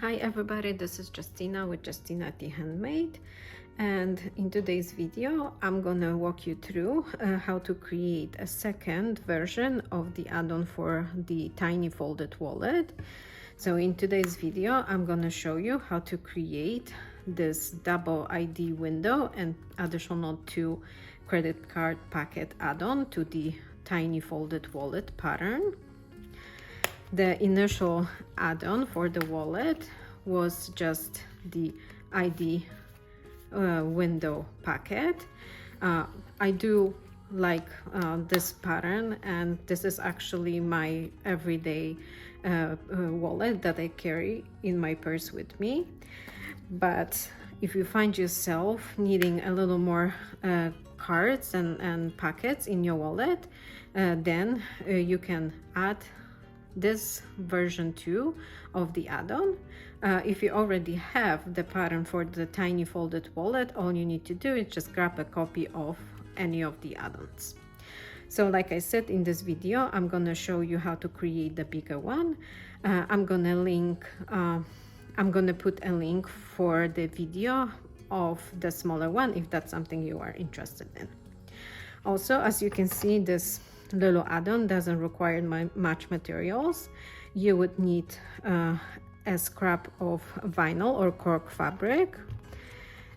Hi everybody, this is Justina with JustynaTHandMade, and in today's video I'm gonna walk you through how to create a second version of the add-on for the tiny folded wallet. So in today's video I'm gonna show you how to create this double ID window and additional 2 credit card packet add-on to the tiny folded wallet pattern. The initial add-on for the wallet was just the ID window packet. I do like this pattern, and this is actually my everyday wallet that I carry in my purse with me. But if you find yourself needing a little more cards and packets in your wallet, then you can add this version 2 of the add-on. If you already have the pattern for the tiny folded wallet, all you need to do is just grab a copy of any of the add-ons. So like I said, in this video I'm gonna show you how to create the bigger one. I'm gonna put a link for the video of the smaller one if that's something you are interested in. Also, as you can see, this little add-on doesn't require much materials. You would need a scrap of vinyl or cork fabric.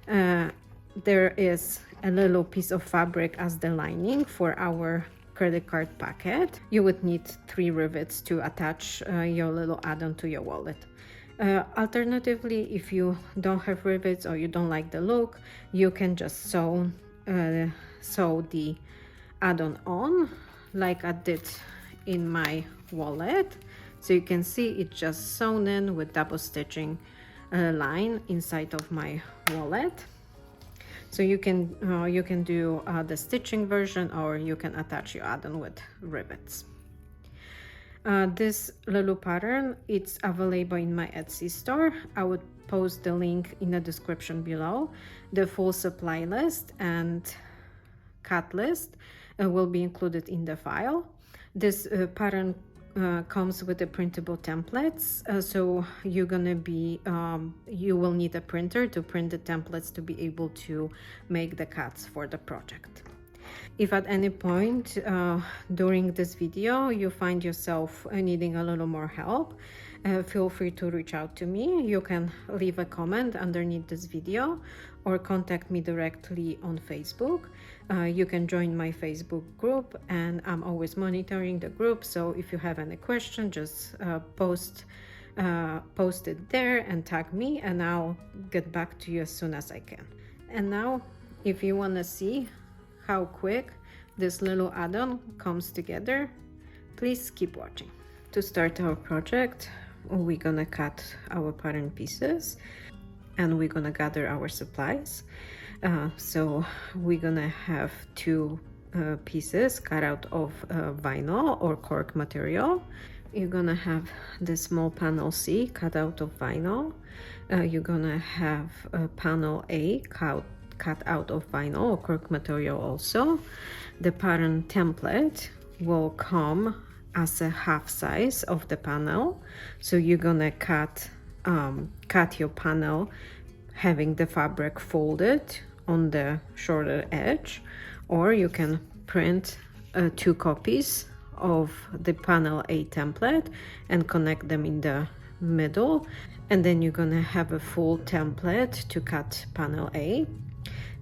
There is a little piece of fabric as the lining for our credit card packet. You would need 3 rivets to attach your little add-on to your wallet. Alternatively, if you don't have rivets or you don't like the look, you can just sew the add-on on like I did in my wallet. So you can see it's just sewn in with double stitching line inside of my wallet. So you can do the stitching version, or you can attach your add-on with rivets. This little pattern, it's available in my Etsy store. I would post the link in the description below. The full supply list and cut list will be included in the file. This pattern comes with the printable templates, so you will need a printer to print the templates to be able to make the cuts for the project. If at any point during this video you find yourself needing a little more help, feel free to reach out to me. You can leave a comment underneath this video or contact me directly on Facebook. You can join my Facebook group, and I'm always monitoring the group, so if you have any question, just post it there and tag me, and I'll get back to you as soon as I can. And now, if you want to see how quick this little add-on comes together, please keep watching. To start our project, we're gonna cut our pattern pieces and we're gonna gather our supplies. So we're gonna have 2 pieces cut out of vinyl or cork material. You're gonna have the small panel C cut out of vinyl. You're gonna have panel A cut out of vinyl or cork material also. The pattern template will come as a half size of the panel, so you're gonna cut your panel having the fabric folded on the shorter edge, or you can print 2 copies of the panel A template and connect them in the middle, and then you're gonna have a full template to cut panel A.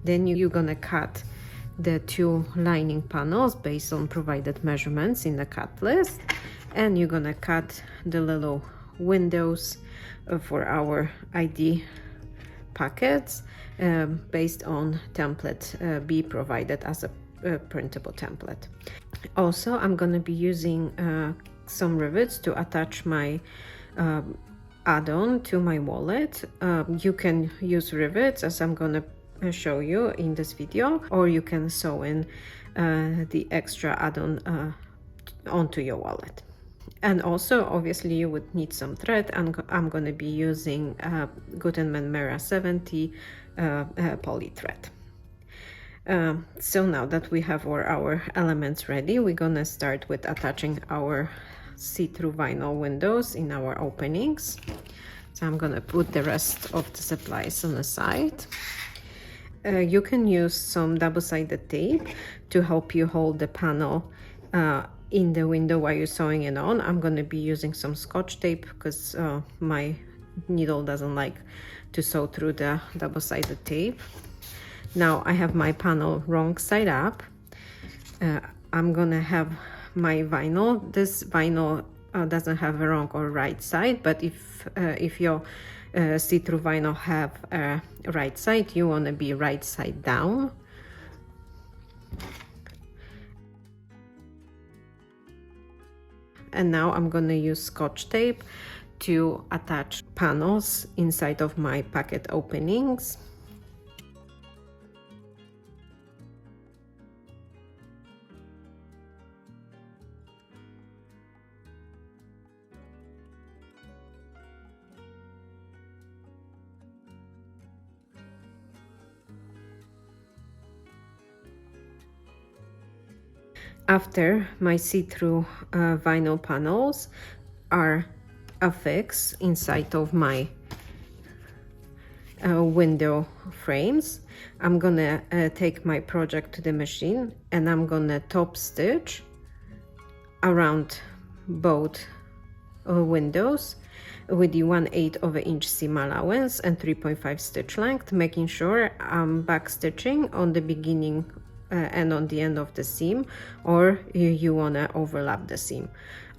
Then you're gonna cut the 2 lining panels based on provided measurements in the cut list, and you're gonna cut the little windows for our ID packets based on template B provided as a printable template. Also, I'm gonna be using some rivets to attach my add-on to my wallet. You can use rivets, as I'm gonna show you in this video, or you can sew in the extra add-on onto your wallet. And also, obviously, you would need some thread, and I'm going to be using Gutenberg Mera 70 poly thread. So now that we have our elements ready, we're going to start with attaching our see-through vinyl windows in our openings. So I'm gonna put the rest of the supplies on the side. You can use some double-sided tape to help you hold the panel in the window while you're sewing it on. I'm going to be using some Scotch tape because my needle doesn't like to sew through the double-sided tape. Now I have my panel wrong side up. I'm going to have my vinyl. This vinyl doesn't have a wrong or right side, but if your see-through vinyl have a right side, you want to be right side down. And now I'm going to use Scotch tape to attach panels inside of my packet openings. After my see-through vinyl panels are affixed inside of my window frames, I'm gonna take my project to the machine and I'm gonna top stitch around both windows with the 1/8 of an inch seam allowance and 3.5 stitch length, making sure I'm back stitching on the beginning and on the end of the seam, or you want to overlap the seam.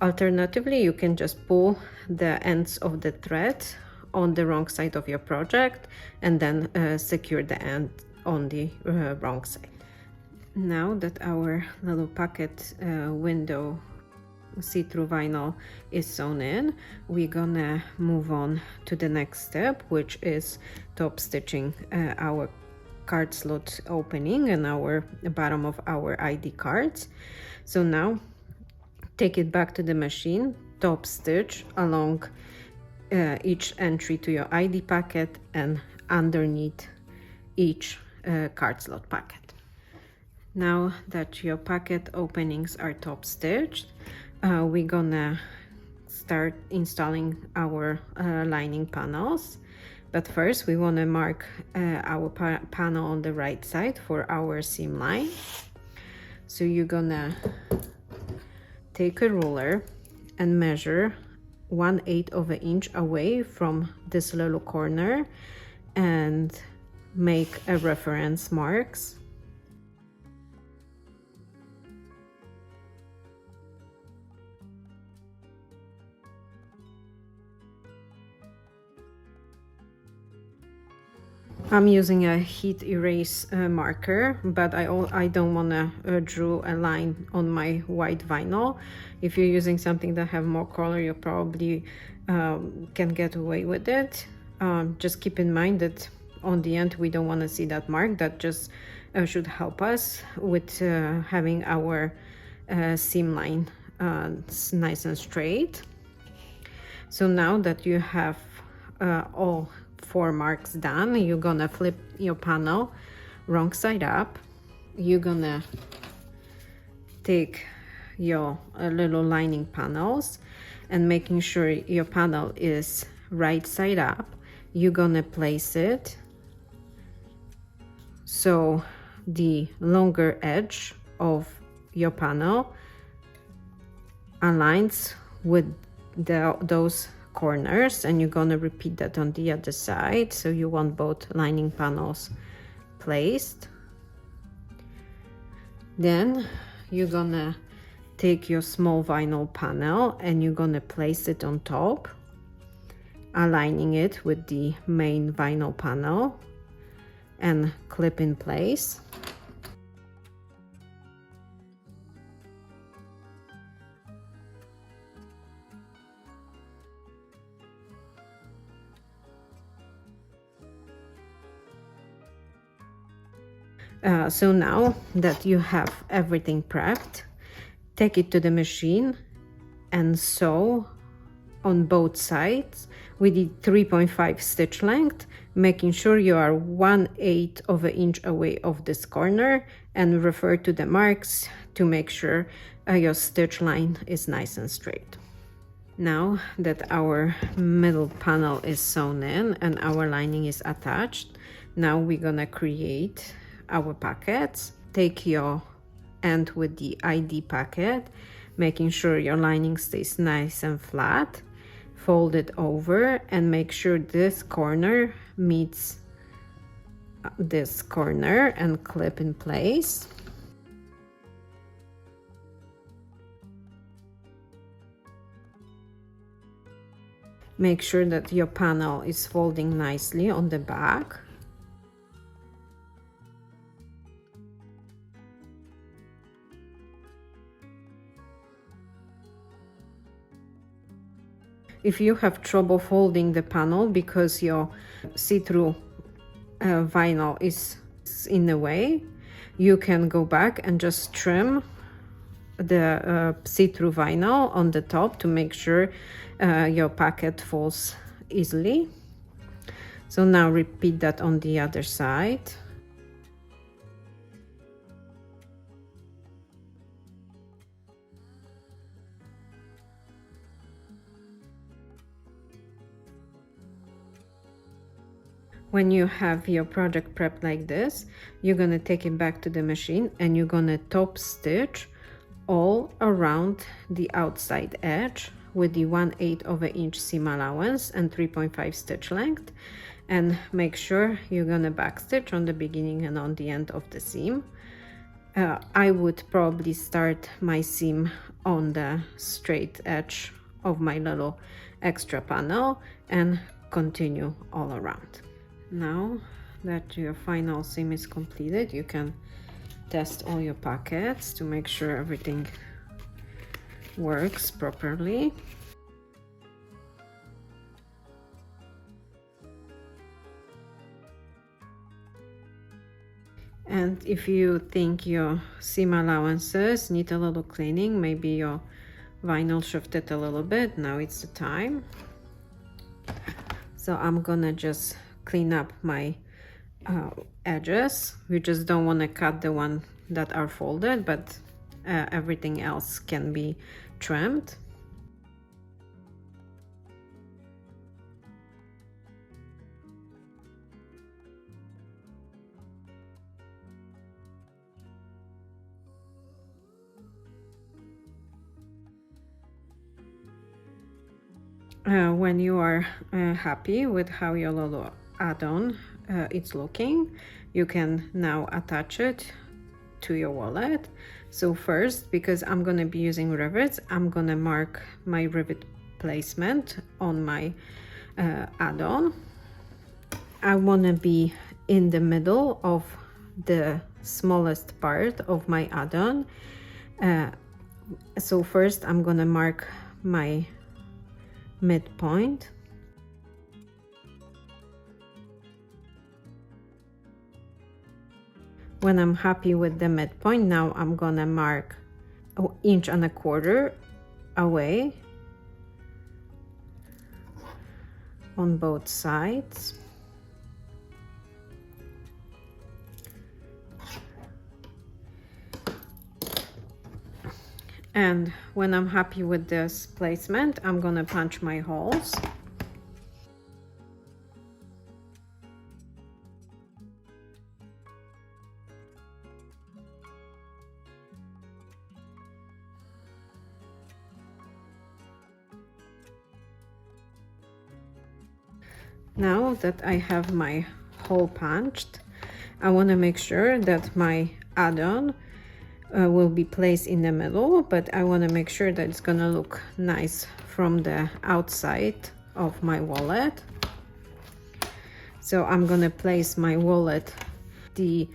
Alternatively, you can just pull the ends of the thread on the wrong side of your project and then secure the end on the wrong side. Now that our little pocket window see-through vinyl is sewn in, we're gonna move on to the next step, which is top stitching our card slot opening and our bottom of our ID cards. So now take it back to the machine, top stitch along each entry to your ID packet and underneath each card slot packet. Now that your packet openings are top stitched, we're gonna start installing our lining panels. But first we want to mark our panel on the right side for our seam line. So you're gonna take a ruler and measure 1/8 of an inch away from this little corner and make a reference marks. I'm using a heat erase marker, but I don't want to draw a line on my white vinyl. If you're using something that have more color, you probably can get away with it. Just keep in mind that on the end we don't want to see that mark. That just should help us with having our seam line nice and straight. So now that you have all 4 marks done, you're gonna flip your panel wrong side up. You're gonna take your little lining panels and making sure your panel is right side up, you're gonna place it so the longer edge of your panel aligns with those corners, and you're gonna repeat that on the other side. So you want both lining panels placed. Then you're gonna take your small vinyl panel and you're gonna place it on top, aligning it with the main vinyl panel and clip in place. So now that you have everything prepped, take it to the machine and sew on both sides with the 3.5 stitch length, making sure you are 1/8 of an inch away of this corner, and refer to the marks to make sure your stitch line is nice and straight. Now that our middle panel is sewn in and our lining is attached, now we're gonna create our pockets. Take your end with the ID pocket, making sure your lining stays nice and flat. Fold it over and make sure this corner meets this corner and clip in place. Make sure that your panel is folding nicely on the back. If you have trouble folding the panel because your see-through vinyl is in the way, you can go back and just trim the see-through vinyl on the top to make sure your pocket falls easily. So now repeat that on the other side. When you have your project prepped like this, you're gonna take it back to the machine and you're gonna top stitch all around the outside edge with the 1/8 of an inch seam allowance and 3.5 stitch length, and make sure you're gonna backstitch on the beginning and on the end of the seam. I would probably start my seam on the straight edge of my little extra panel and continue all around. Now that your final seam is completed, you can test all your pockets to make sure everything works properly. And if you think your seam allowances need a little cleaning, maybe your vinyl shifted a little bit, now it's the time. So I'm gonna just clean up my edges. We just don't want to cut the one that are folded, but everything else can be trimmed. When you are happy with how your little add-on it's looking, you can now attach it to your wallet. So first, because I'm going to be using rivets, I'm going to mark my rivet placement on my add-on. I want to be in the middle of the smallest part of my add-on. So first I'm going to mark my midpoint. When I'm happy with the midpoint, now I'm gonna mark 1.25 inches away on both sides. And when I'm happy with this placement, I'm gonna punch my holes. Now that I have my hole punched, I want to make sure that my add-on will be placed in the middle, but I want to make sure that it's gonna look nice from the outside of my wallet. So I'm gonna place my wallet the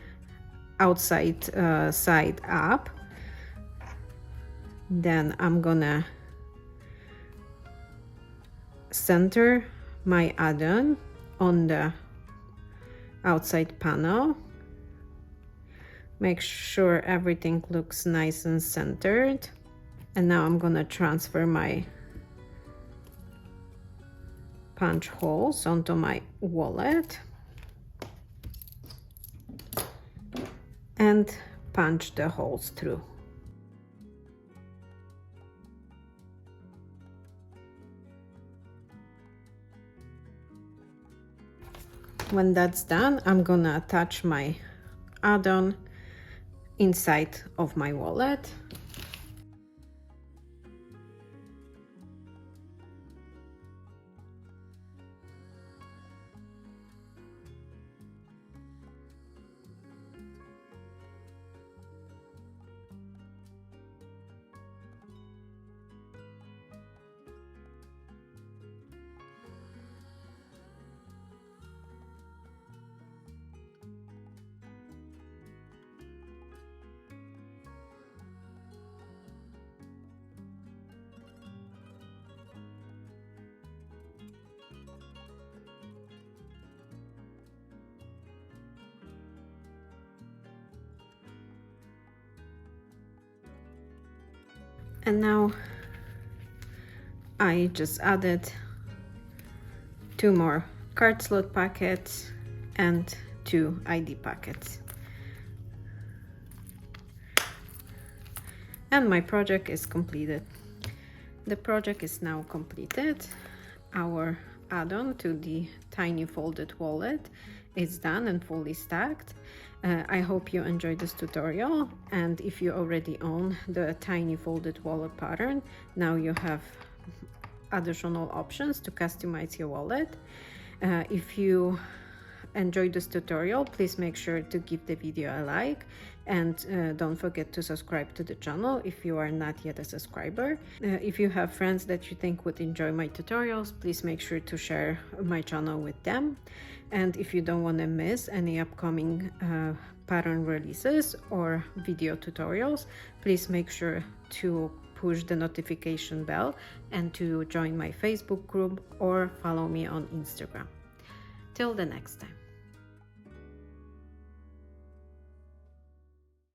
outside side up. Then I'm gonna center my add-on on the outside panel. Make sure everything looks nice and centered. And now I'm gonna transfer my punch holes onto my wallet and punch the holes through. When that's done, I'm gonna attach my add-on inside of my wallet. And now I just added 2 more card slot packets and 2 ID packets. And my project is completed. The project is now completed. Our add-on to the tiny folded wallet is done and fully stacked. I hope you enjoyed this tutorial, and if you already own the tiny folded wallet pattern, now you have additional options to customize your wallet. If you enjoyed this tutorial, please make sure to give the video a like, and don't forget to subscribe to the channel if you are not yet a subscriber. If you have friends that you think would enjoy my tutorials, please make sure to share my channel with them. And if you don't want to miss any upcoming pattern releases or video tutorials, please make sure to push the notification bell and to join my Facebook group or follow me on Instagram. Till the next time.